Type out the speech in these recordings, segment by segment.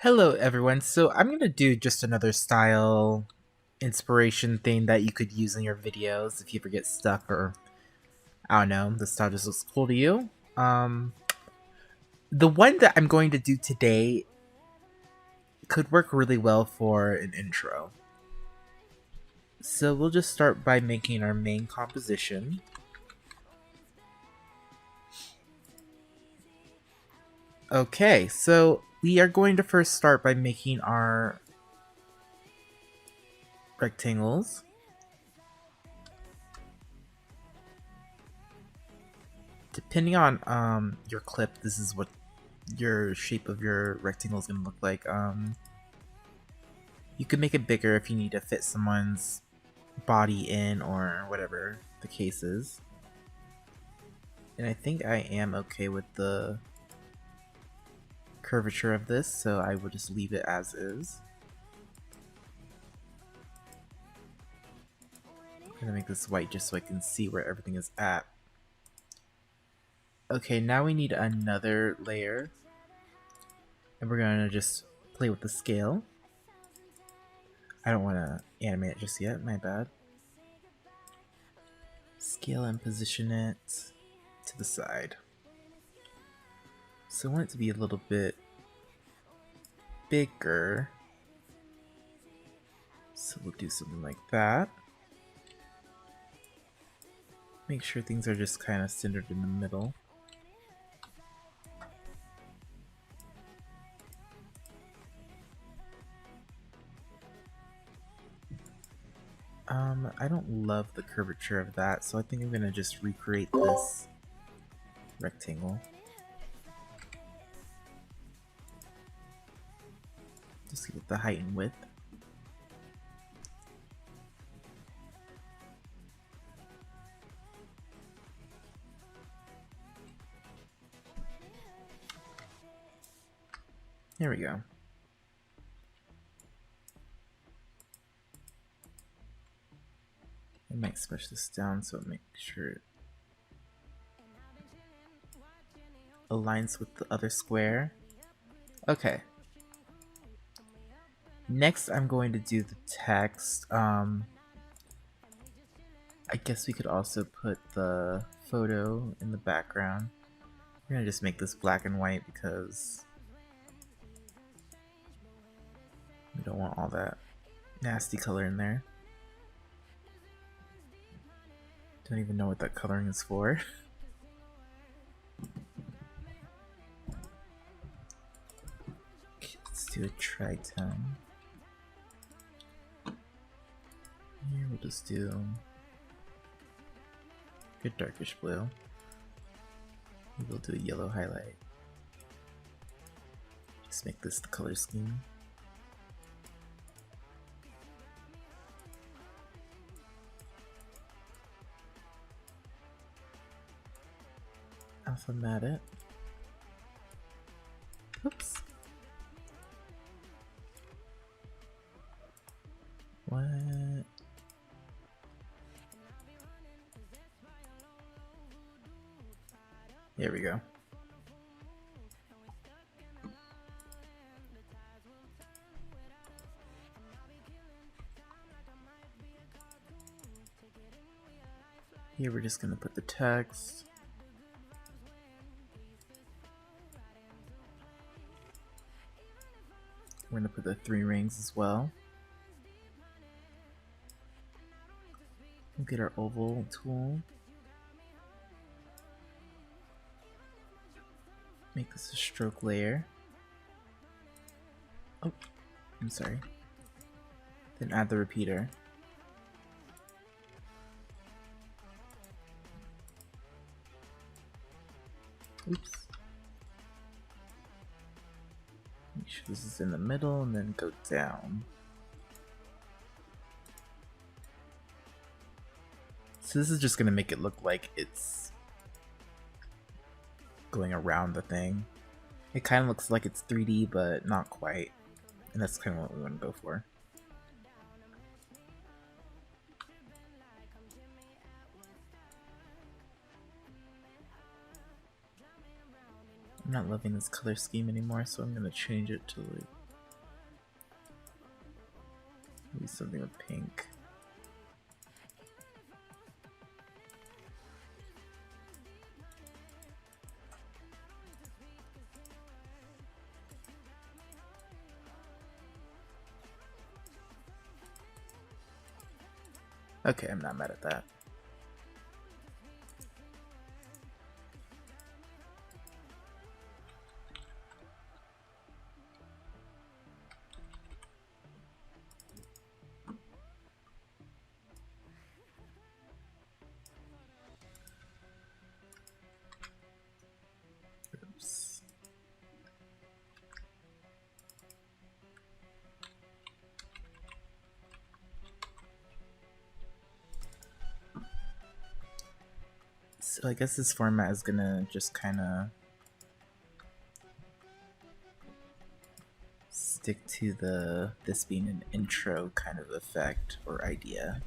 Hello, everyone. So I'm going to do just another style inspiration thing that you could use in your videos if you ever get stuck or, I don't know, the style just looks cool to you. Um, the one that I'm going to do today could work really well for an intro. So we'll just start by making our main composition. Okay, so we are going to first start by making our rectangles. Depending on your clip, this is what your shape of your rectangle is going to look like. You could make it bigger if you need to fit someone's body in or whatever the case is. And I think I am okay with the curvature of this, so I will just leave it as is. I'm gonna make this white just so I can see where everything is at. Okay, now we need another layer. And we're gonna just play with the scale. I don't want to animate it just yet, my bad. Scale and position it to the side. So I want it to be a little bit bigger. So we'll do something like that. Make sure things are just kind of centered in the middle. I don't love the curvature of that, so I think I'm gonna just recreate this rectangle. Just give it the height and width. There we go. I might squish this down so it makes sure it aligns with the other square. Okay. Next, I'm going to do the text. I guess we could also put the photo in the background. We're gonna just make this black and white because we don't want all that nasty color in there. Don't even know what that coloring is for. Okay, let's do a tritone. Here we'll just do a darkish blue. We'll do a yellow highlight. Just make this the color scheme. Alpha mat it. Oops. What? There we go. Here we're just gonna put the text. We're gonna put the 3 rings as well. We'll get our oval tool. Make this a stroke layer. Oh, I'm sorry. Then add the repeater. Oops. Make sure this is in the middle and then go down. So this is just gonna make it look like it's going around the thing. It kind of looks like it's 3D, but not quite. And that's kind of what we want to go for. I'm not loving this color scheme anymore, so I'm gonna change it to like Maybe something with pink. Okay, I'm not mad at that. Oops. So I guess this format is gonna just kind of stick to this being an intro kind of effect or idea.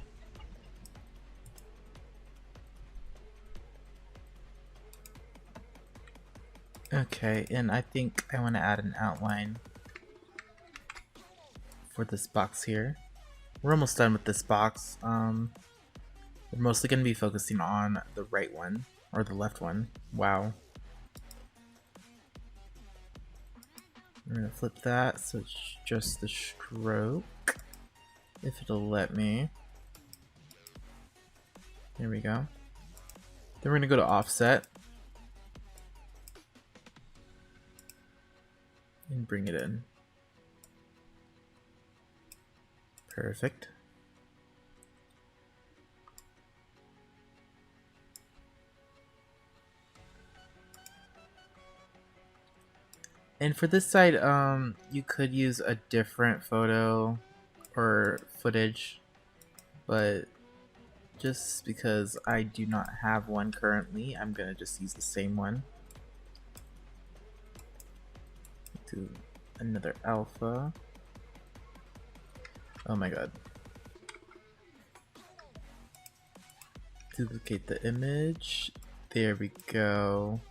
Okay, and I think I want to add an outline for this box here. We're almost done with this box. We're mostly going to be focusing on the right one, or the left one. Wow. We're going to flip that so it's just the stroke, if it'll let me. There we go. Then we're going to go to offset and bring it in. Perfect. And for this side, you could use a different photo or footage, but just because I do not have one currently, I'm gonna just use the same one. Do another alpha. Oh my god. Duplicate the image. There we go.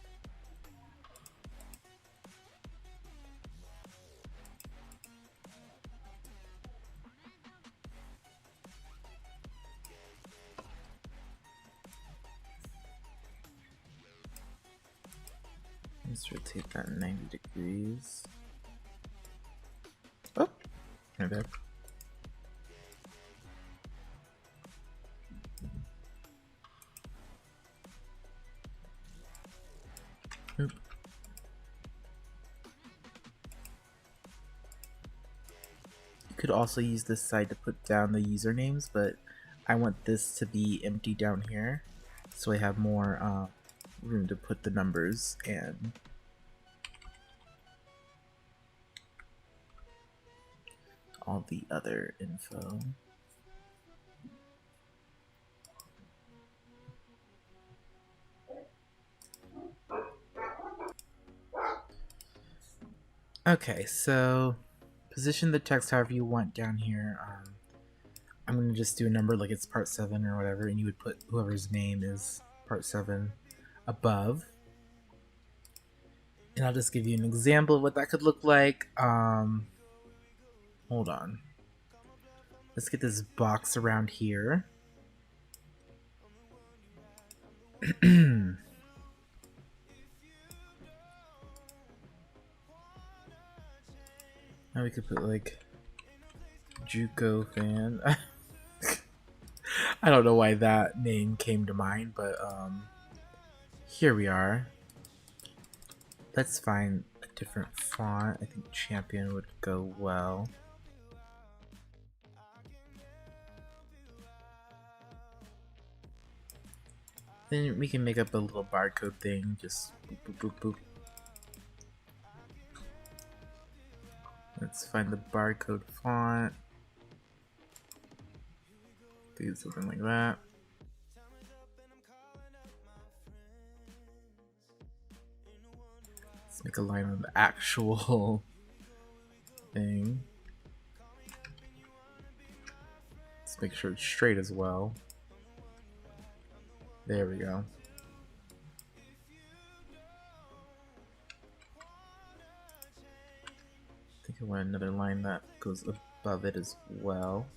Let's rotate that 90 degrees. Oh, my bad. Oop. You could also use this side to put down the usernames, but I want this to be empty down here, so I have more room to put the numbers and all the other info. Okay, so position the text however you want down here. I'm gonna just do a number like it's part 7 or whatever, and you would put whoever's name is part 7 above. And I'll just give you an example of what that could look like. Hold on. Let's get this box around here. Now we could put like JUCO fan. I don't know why that name came to mind, but here we are. Let's find a different font. I think Champion would go well. Then we can make up a little barcode thing, just boop boop boop boop. Let's find the barcode font. Do something like that. Let's make a line on the actual thing. Let's make sure it's straight as well. There we go. I think I want another line that goes above it as well.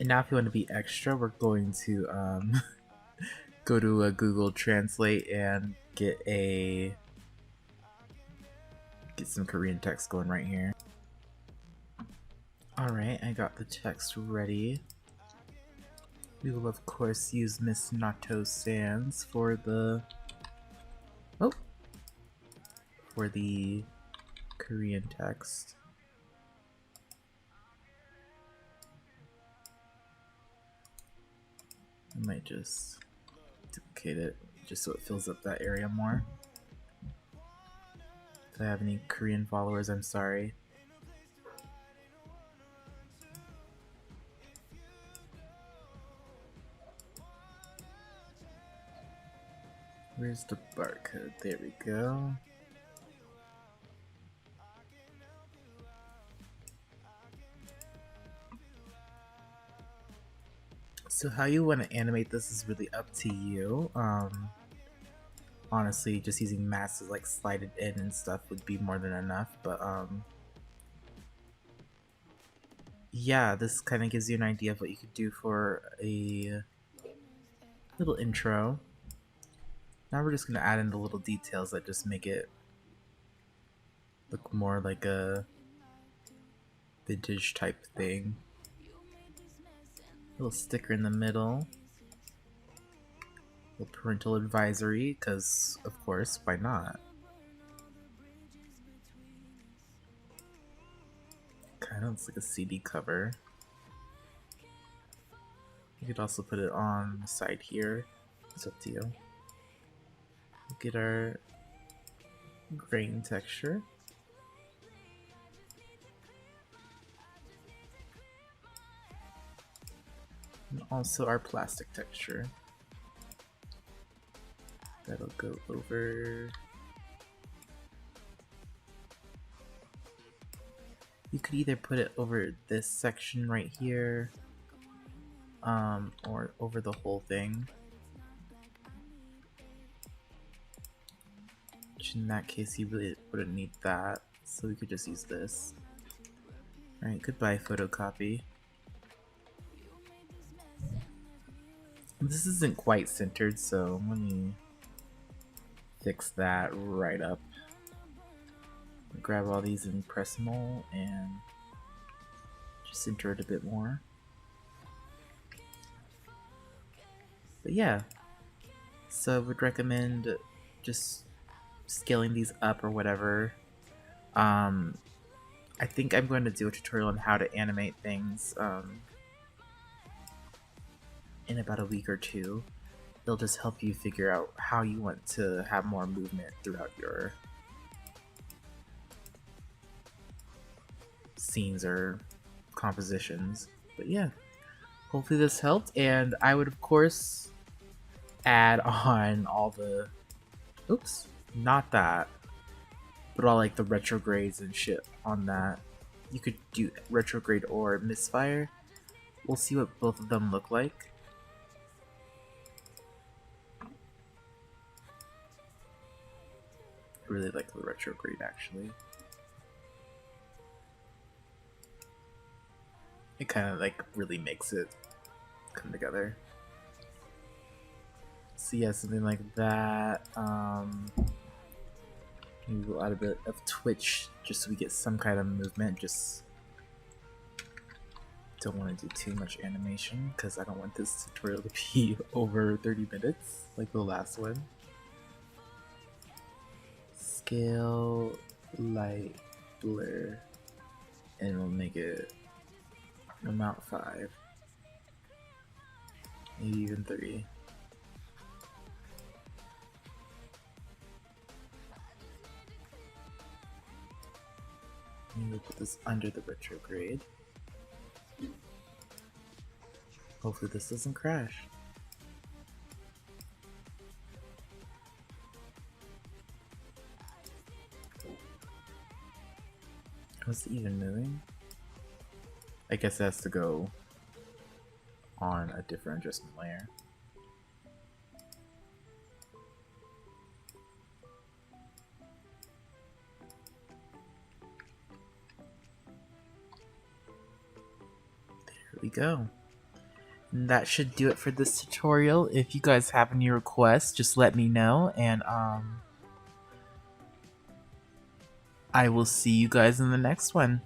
And now if you want to be extra, we're going to go to a Google Translate and get some Korean text going right here. Alright, I got the text ready. We will of course use Miss Nato Sans for the Korean text. I might just duplicate it just so it fills up that area more. If I have any Korean followers, I'm sorry. Where's the barcode? There we go. So how you want to animate this is really up to you. Honestly, just using mask to like slide it in and stuff would be more than enough, but yeah, this kind of gives you an idea of what you could do for a little intro. Now we're just going to add in the little details that just make it look more like a vintage type thing. Little sticker in the middle. Little parental advisory, because of course, why not? Kind of looks like a CD cover. You could also put it on the side here. It's up to you. Get our grain texture. And also our plastic texture. That'll go over. You could either put it over this section right here, or over the whole thing. Which in that case you really wouldn't need that, so we could just use this. Alright, goodbye photocopy. This isn't quite centered, so let me fix that right up. Grab all these and press them all and just center it a bit more. But yeah, so I would recommend just scaling these up or whatever. I think I'm going to do a tutorial on how to animate things in about a week or two. They'll just help you figure out how you want to have more movement throughout your scenes or compositions. But yeah, hopefully this helped, and I would of course add on all the not that, but all like the retrogrades and shit on that. You could do retrograde or misfire. We'll see what both of them look like. I really like the retrograde actually. It kind of like really makes it come together. So yeah, something like that. Maybe we'll add a bit of Twitch just so we get some kind of movement. Just don't want to do too much animation because I don't want this tutorial to be over 30 minutes like the last one. Scale, light, blur, and we'll make it amount 5, maybe even 3. We'll put this under the retrograde. Hopefully this doesn't crash. Was it even moving? I guess it has to go on a different adjustment layer. There we go. And that should do it for this tutorial. If you guys have any requests, just let me know, and I will see you guys in the next one.